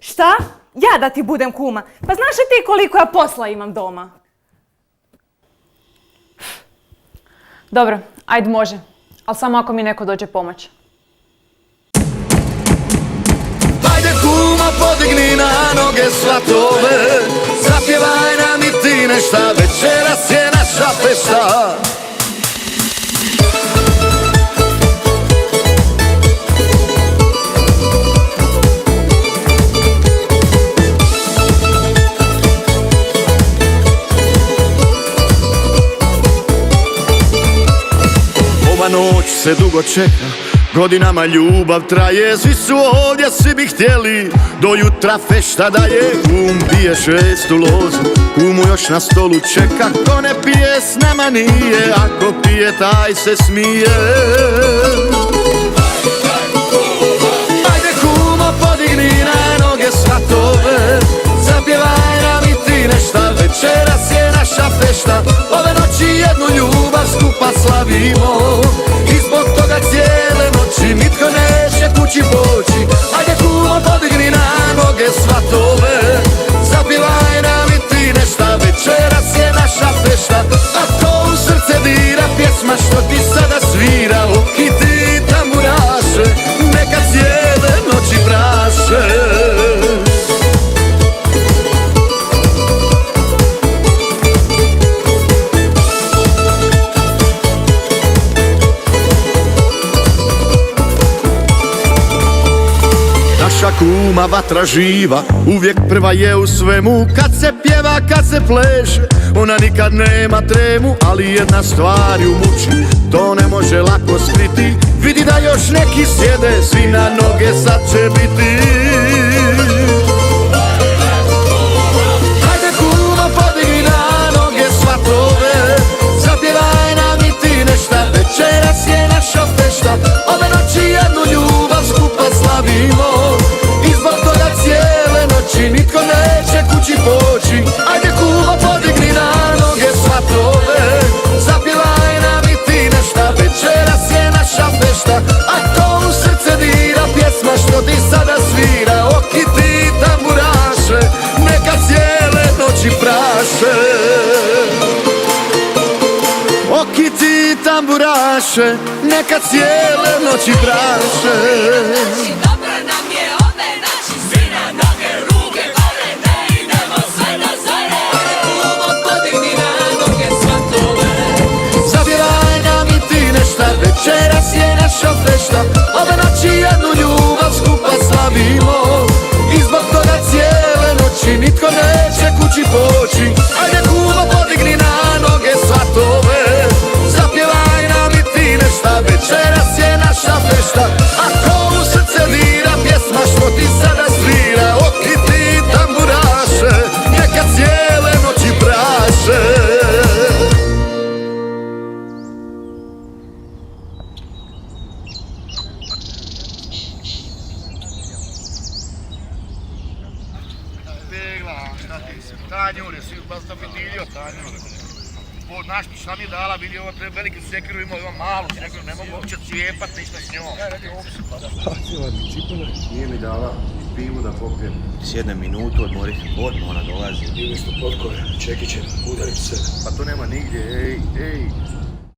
Šta? Ja da ti budem kuma? Pa znaš li ti koliko ja posla imam doma? Dobro, ajde može. Ali samo ako mi neko dođe pomoć. Ajde kuma, podigni na noge svatove, zapjevaj nam i ti nešta, večeras je naša fešta. Ova noć se dugo čeka, godinama ljubav traje, svi su ovdje, svi bi htjeli do jutra fešta da je. Kum pije 6. lozu, kumu još na stolu čeka, ko ne pije s nama nije, ako pije taj se smije. Ajde kumo, podigni na noge svatove, zapjevaj nam i ti nešta, večeras je naša fešta. Ove noći jednu ljubav skupa slavimo i zbog toga cijele noći nitko neće kući poći. Ajde kumo, podigni na noge svatove, zapjevaj nam i ti nešta, večeras je naša fešta. A to u srce dira pjesma što ti sada svira, oki ti tamburaše, neka cijele noći praše. Naša kuma vatra živa, uvijek prva je u svemu, kad se pjeva, kad se pleše, ona nikad nema tremu. Ali jedna stvar ju muči, to ne može lako skriti, vidi da još neki sjede, svi na noge sad će biti. Ajde kuma, podigni na noge svatove, zapjevaj nam i ti nešta, večeras je naša fešta. Ove noći jednu ljubav skupa slavimo i zbog toga cijele noći nitko neće kući poći. Ajde kumo, podigni na noge svatove, zapjevaj nam i ti nešta, večeras je naša fešta. A to u srce dira pjesma što ti sada svira, oki ti tamburaše, neka cijele noći praše. Oki ti tamburaše, neka cijele noći praše. Dobro nam je ove noći, svi na noge, ruke gore, da idemo sve do zore. Kumo, podigni na noge svatove, zapjevaj nam i ti nešta, večeras je naša fešta. Ove noći jednu ljubav skupa slavimo i zbog toga cijele noći nitko neće kući poći. Ajde kumo, podigni na noge svatove, zapjevaj nam i ti nešta, večeras je naša fešta. A ko u srce dira pjesma što ti sada svira, oki ti tamburaše, neka cijele noći praše. Begla, šta ti si? Tanjure, svi basta vidio tanjure. Ovo, znaš ti šta mi je dala, vidi ovo treba veliku sekiru, ima malu sekiru, ne mogu uopće cijepat ništa s njom. Nije mi dala pivu da popijem. Sjedne minutu, odmori se, odmah ona dolazi. Bili smo potkore, čekiće, udarit se. Pa to nema nigdje, ej.